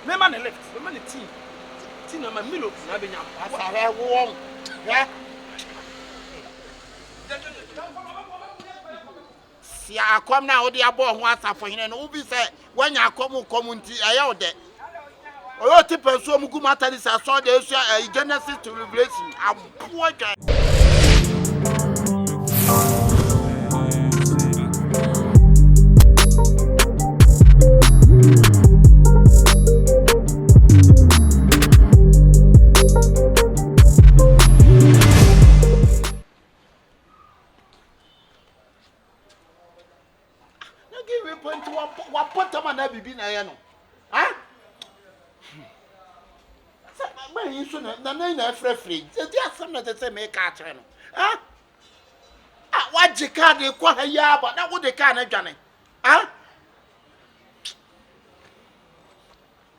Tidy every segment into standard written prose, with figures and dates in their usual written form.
Me man left. Me man tea. Tea na my milo na be nyam. Asare wo. Yeah. Si akom na odi abo ho asafo hene no ubi se wanya akom nti aye ode. Oyo ti penso mu guma tadi sa so de esu Genesis to Revelation abo atwa. Na bibi na ye no ha sa ma yin so na na frefre di asem na tete me ka kire no ha waje ka de kwa ha ya ba na wo de ka na dwane ha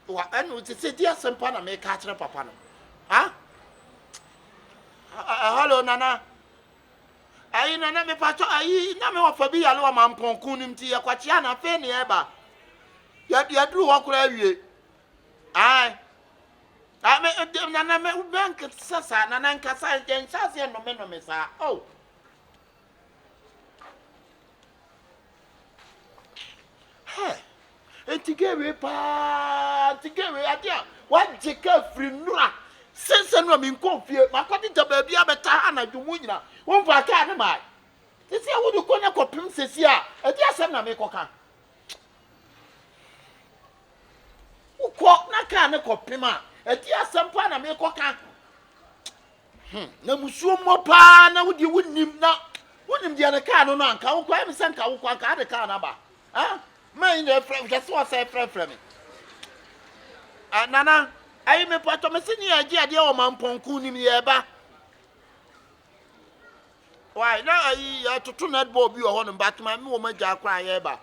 wa anu tete di asem pa na me ka kire papa no ha hello nana ayi nana me pato ayi na me wa fa bi yale wa mamponkun nim ti ya kwachia na fe ne e ba ya duru wa kura wie ai me nana me bank sasa nana nkasa nchase no me sa oh he entigewe adia wa jeka free nura sense no me nkonfie makodi ta ba bia beta anadwo mu nyina won fa ka ne mai tisi e wo du ko na kopim sesi a edi asem na me koka uko na ka ne kopima eti asempa na me koka na musuo mopa na wodi wonnim na wonim dia ne ka no anka wo kwa em se nka wo kwa ka de ka na ba ha man na frɛ just was say frɛ me nana ayi me pato me sini agi ade o mamponku nim ye ba why na ayi atoto net ball bi o ho no batman me wo magya akra ye ba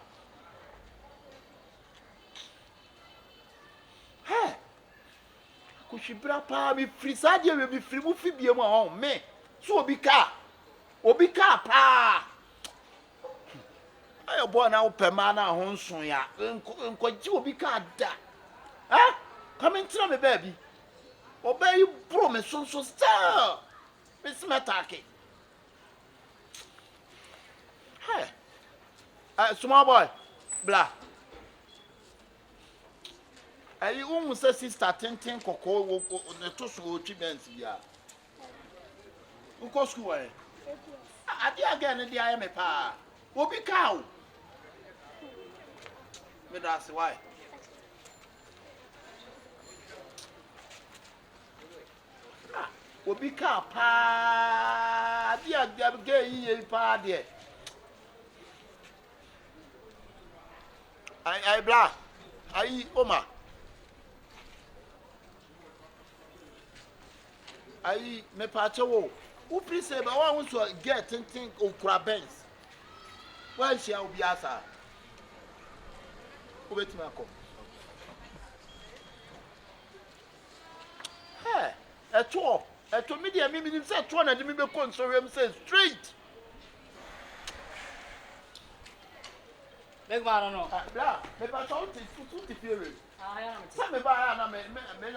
he kushibra pa mi frisade we mi frimu fibie mu ho me so obi ka pa ayo boy na wo pema na ho nson ya enkoji obi ka da ha come ntina me baby obey bro me so still me smatake hey small boy blah ayi unwu se sister tenten kokko ne to so otwi bens bia uko school eh ade again dey aye me pa obi ka o me da se why obi ka pa ade again yi pa de ai bla ai oma ai me pache wo please say ba wa want to get thinking okra bens why she obi asa obeti ma kom he eto media me say eto na de me be kon so rem say straight Big man no bla me pache wo ti period ya na say me ba na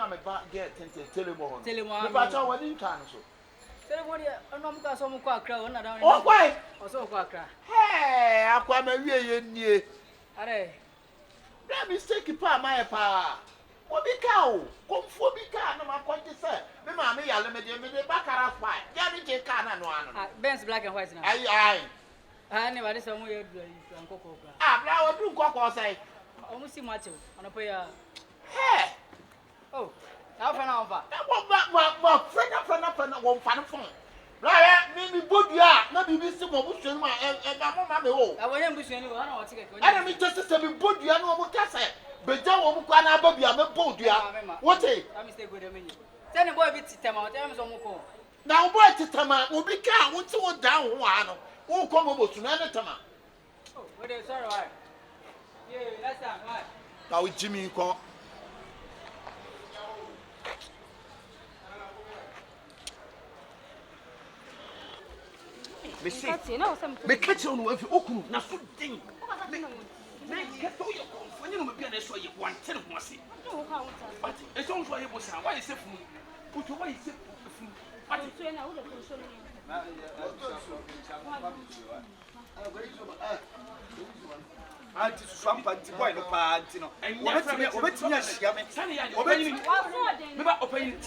me ba get thinking telemo me pache wo ni twan so Telefone no mo ka so mo kwa akra wona da oh why o so kwa akra hey akwa ma wie ye nie are na mistake pa my pa obi ka o Komfo bi ka na ma konti se me ma me yale me de bakara fa ya ni je ka na no ano Benz black and white na ai ne ba de so mo ye du ankoko kra bra o du nkoko sai o mo si mo achew ona po ya hey oh na fa na ofa ma frena won fa no fon bra ya mi bodua na bibi si mo busuan ma ba mo ma me wo awon yan busuan ni wo na wo tike ko ana mi tese se mi bodua no mo kase beja wo mo kwa na babia me bodua wote na mistake go de menyi se ne boy bi titema o tell me so mo ko na wo boy titema obi ka wo ti wo dan ho ano wo ko mo bosu na ne tama oh we dey sorry why yeah last time why ka wo jimi ko me catch on with okunu na so ding me keto yo Komfo you know be an issue you want 10 of us. But it's all for you, why is it from? Put away is it from? What is it now? Auntie swamp anti boy no party no. Obetimi ahia me.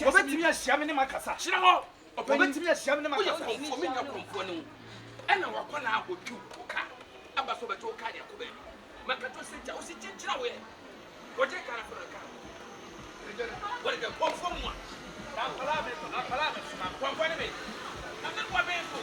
Obetimi ahia me ne makasa. Shira ho. Obetimi ahia me ne makasa. Komfo me nya komfo no. Ena wakọ na akotu oka. Aba so beto oka de akoba. Makato seja o si chinchira we. Oje kara franka. Wale ke komfo mu. Na pala me komfo ne me. Na me kwa be fo.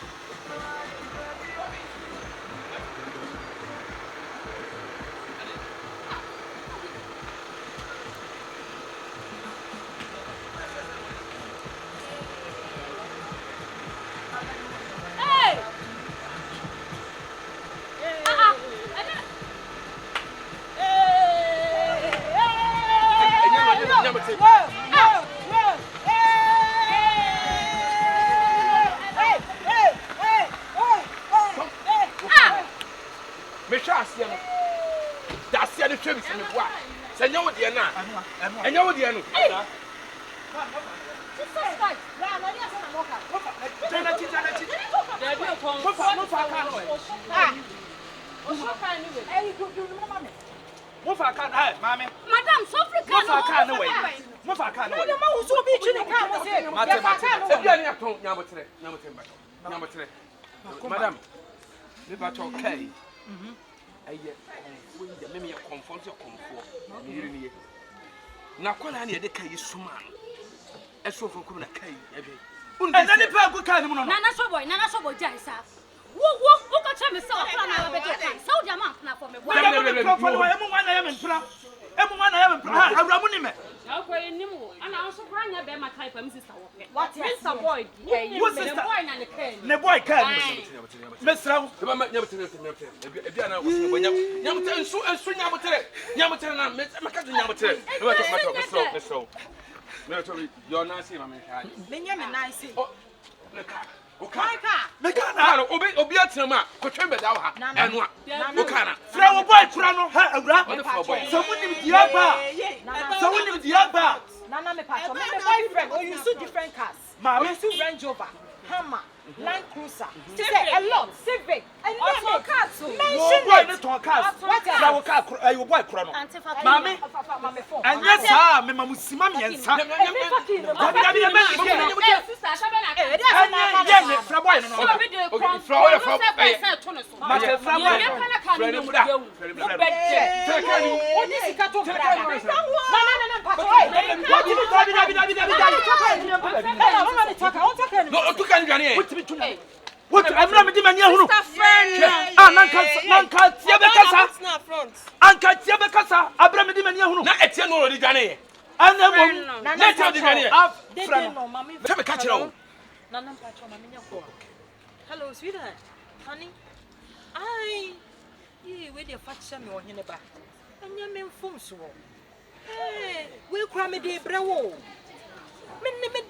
Madam, never talk okay. Aye, we the meme comfort your comfort. Na kwala na de kai suma no. Eso fo ko na kai ebe. And then the people can no. Nana so boy jai sa. Wo ka cha me sa okra na be kai. Sa o dia ma na for me. Emu wana ya me mpra. Awramu ni me. Na ko enim wo. Ana so bra nya be ma type am sister wo pe. What Mr. Boy? The boy na ne kai. Ne boy can. Mesra. Eba ma nyabotere. Ebi ana wo se bonya. Nyabotere ensu nyabotere. Nyabotere na me ka do nyabotere. Eba to mesro. Me to your nancy ma me ka. Menya me nice. Oh, le ka. Meka na obi atrama ko twembe da wo ha. Enwa. Wo kana. Fra wo boy kura no ha awra. So munim diaba. Nana me pacho. Me boyfriend. Oh, you see different cars. You see Range Rover, Hammer, Land Cruiser. She say a lot. Civic. And also cars. Mention it. What is our car? Your boy kura no. Mami. And yes, sir. Me mamusima me ensa. What I'm not with Nanka Tiabekasa, Abraham Dimania, not Etienne already done it. And then, let's have the Mammy. Catch it all. Hello, sweetheart. Honey, with your fat shammy or in the back. And your men phone so. Hey, we'll cram a day, bro.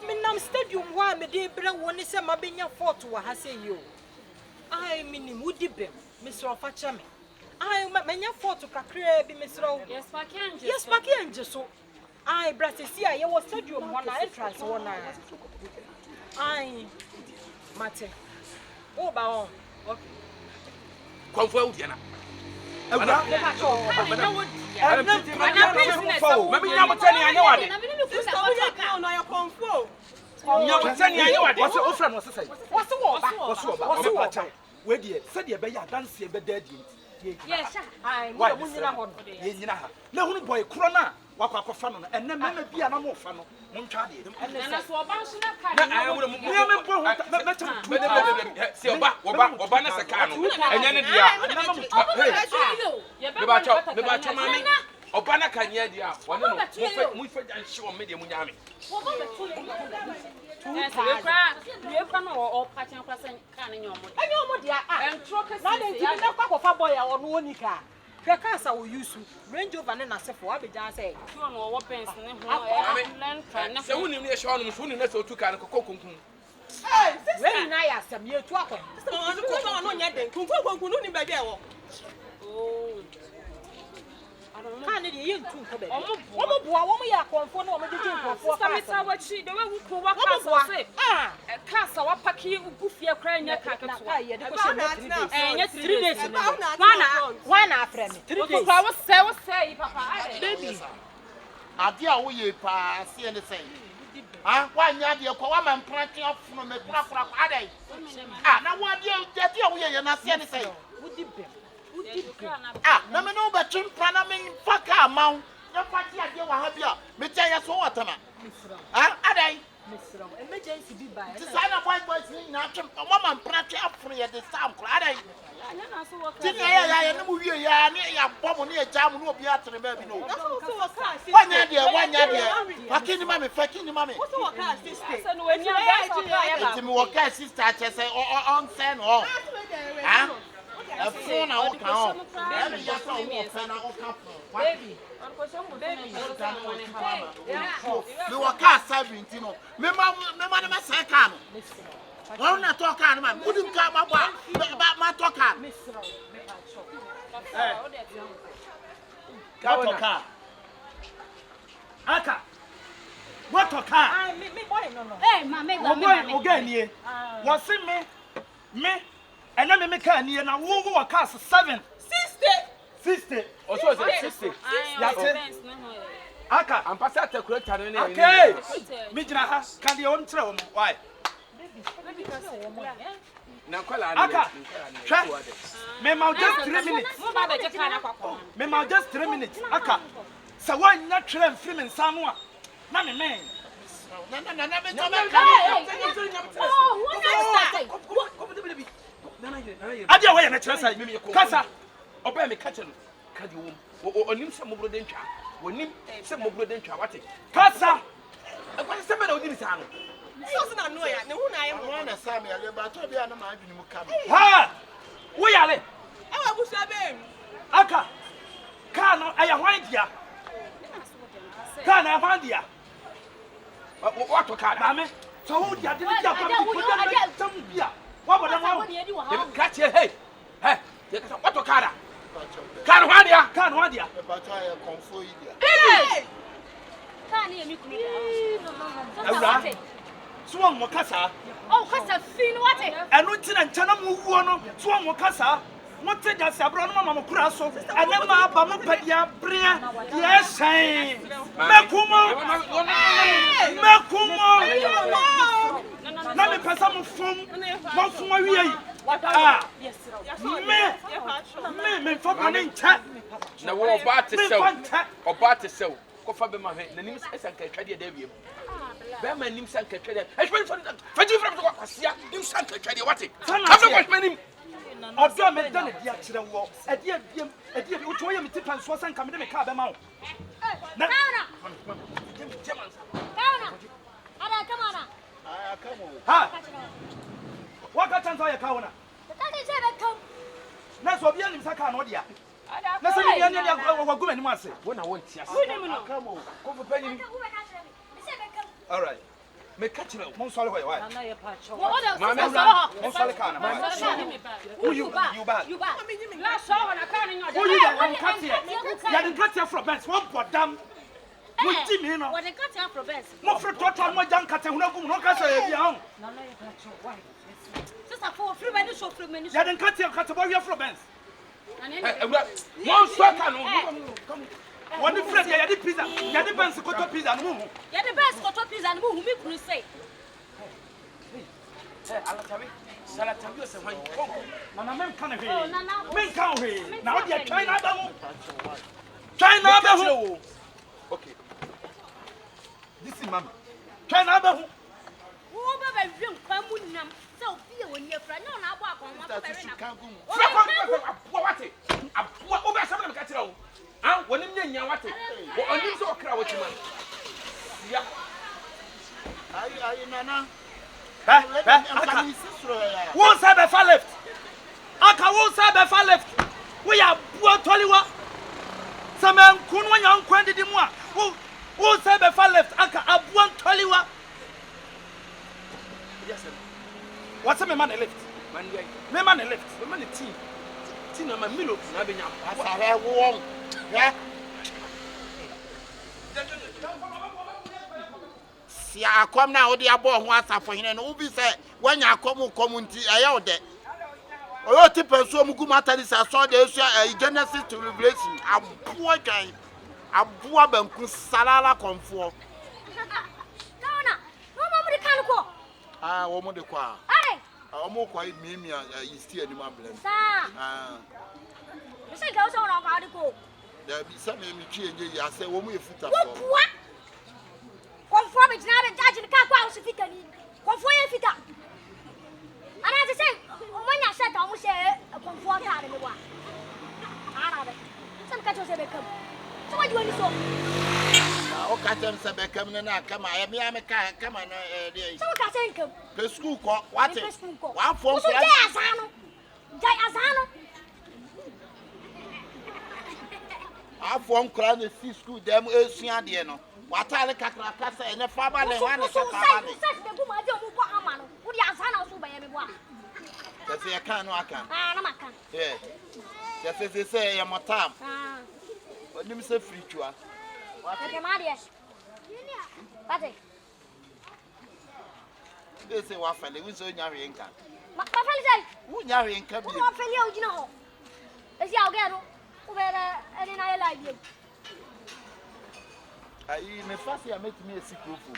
Minam stadium wa me de bra woni se mabenya fort wa ha say you. I minim wudi bem, Mr. Ofacha me. I menya fort kakra bi Mr. Yes, Pakenje. Yes, Pakenje so. I brate see I was stadium one entrance one. I mate. Oh ba on. Okay. Komfo udiana. Obana kanya dia wona no mu fa janhye o media mu nyame wo ba beto le yes we kra no o pachen kra sen kan nyomo enyomo dia entro kesi na de ti na kwa kofa boy a wono onika hwe ka sa wo yusu Range Rover ne na sefo abejan say no no wo pens ne ho e len kan na se woni ne hye no so woni na so tu kan ko konkun eh we na ya sam ye tu akon so no nya den kunkun no ni ba dia wo oh Can you yin too? Omo ya Komfo no omo jeje Komfo. Samita wachi de we wuku wa kasa say. Kasa wa paki ugufie kra nya kaketwa. Ye de ko she 3 days. One after me. 3 days. Kwa wo say papa. Baby. Ade a wo ye pa se ne say. Ah, wanya de ko wa man pranke afuno me kura adai. Ah, na wo ade a wo ye na se ne say. Ah, na me no ba chimpa na me faka amaw. Na fati ade wa ha bia. Me tia ya so watama. Ah, adai. Emergency be by. Ti sa na boys ni na chimpa wo man pranke afuno ye de sam kura adai. Ti ya na mu wie ya ne ya bom ne ya jam no obi atere ba bi no. Wanya de. Fakini mami. What's what car sister? Ti me wo car sister che say on send on. Ah? A phone na o kan on. Every year so o phone na o kan phone. Baby. Me wo car 17 no. Me ma na say car no. Wọ́n na tọ́ kaa ni ma wúdi nka ma bọ̀ ma tọ́ kaa. Wọ́n tọ́ kaa. Aka. Wọ́n tọ́ kaa. Me boy no. Wọ́n ọgá ẹ̀nìyẹ. Wọ́n sí mi ẹ̀nà mi kaa ẹ̀nìyẹ na wọ́n wọ́n kaa 7. 60. Also say 60. Yàtẹ̀. Aka. Ampasa atekureta no ne. Okay. Mi gyina ha. Kan deɛ wɔn kyerɛ wɔn. Why? Aka. Me ma just 3 minutes. Me ma just 3 minutes. Aka. Sa wan nya twere mfiri me nsa no a. Na me men. Na me to me Ade a wo ye na kyerɛ sai. Kasa. Oba me kache no. Kadi wo. Onim se mobro de ntwa. Wonim se mobro de ntwa wate. Kasa. Akwa se me na odi sa no. So na no ya. Ne hu na aye mo na sa me ale ba to bia na ma adwene mu ka. Ha! Wo yale. E wa busa be. Aka. Ka no aya hwan dia. Ka na hwan dia. What to car? Mame. So wo dia de dia pa bi ko dia tam bia. Wa boda ma. Catch hey. Hey. What to car? Car hwan dia? Ka no hwan dia. E ba ta ya Komfo yi dia. Hey! Ka na emi kunu dia. Awura. So won mo kasa. Oh, kasa fin wate. Enu ntina nchana mu wuo no. So won mo kasa. Mo te ja sabro no mama mo kura so. Ane ma ba mo padia brea. Yes, Mekumo. Na me pesa mo fom awie yi. Ah. Me fa bone ncha. Na wo oba te sew. Kofa be ma hwe. Na nim sanka twade da wiem. Be ma nim sanka twade. Ehwe faji from ko kwasia. Nim sanka twade wate. Kafa ko hwe Odo me dane dia kire wo. Edi bi wo ye me tipa nso sanka me de me ka be ma wo. Na. Ada kamana. Ah, come on. Ha. Waka chanzo ya kaona. Tati se be kam. Na so bia nim saka no dia. Na se bia ne dia wagu mani mu ase. Wo na won tia. Come on. Kofa panyi. All right. Me catch you. Mon sorry why? Na ye pa cho. Mon sorry kana. Who you bad. La so na ka ni Who you that cut here? Ya den cut here from Benz. One podam. Mo ti mi no. What the cut here from Benz? Mo fre total mo jan cut huna gum no ka say bia ho. Na ye pa cho. Why? Sister for free many show free many. Ya den cut here cut boy here from Benz. Mon swaka no. Come. One friend ya di pizza. Ya di Benz koto pizza no mo. Ya the best koto pizza no hu mi kunu say. Alatabi. Salatabi o se hwan. Mama men kan he. Oh, Nana. Men kan he. Na o dia China ba ho. China ba ho. Okay. This is mama. China ba ho. Wo ba ba hwem kwa mu nam. Se o fie woni afra. No na abo akon ma ba re na. Fra wate. Abua o ba sabana me ka kira wo. Ah, wonim nya wate. Wo onim so okra wo chima. Ya. Ayi nana. Aka. Who say be far left? Aka who say be far left? We are poor toliwa. Samen kun wanya nkwan didi mu a. Who say be far left? Aka abuan toliwa. Yes sir. What's me man left? Man guy. Me man left. Me man team. Team na ma milo na benya. Asare wo. Ya. Si akom na wo de abo ho asafo hene no wo bi se wanya akom nti eye wo de oyo ti penso mu gumata di sa so de esu Genesis to Revelation abuo dwan abuo banku salala Komfo Kauna no mo de kan ko wo mo de kwa are o mo kwa mi yisti ani ma blem sa se ga so na ka de ko da bi sa me twi enye ya se wo mo efuta so wo Komfo be jina be judge ka kwa so fita ni Komfo ye fita ana se omonya set o mo se Komfo ka de me wa ana be se ka cho se be kam so wa diwani so o ka tem se be kam na kama e me ka kama na de so ka se kam pe school ko what wa fo so jai azano afọ nkra na si school dem esua de no watale kakra kasa ene fa ba le wan se fa ba le se de bu ma de mu ko ama no wo di azana so ba ye me bo a se ye kan no aka na maka eh se ye motam onim se fritua ke ma de pate se wa fale wi so nya hwe nka ma fale sai wo nya hwe nka bi wo fale o jina ho esi awge no wo be ene na ye live ayi me fasi ya metimi esi kufu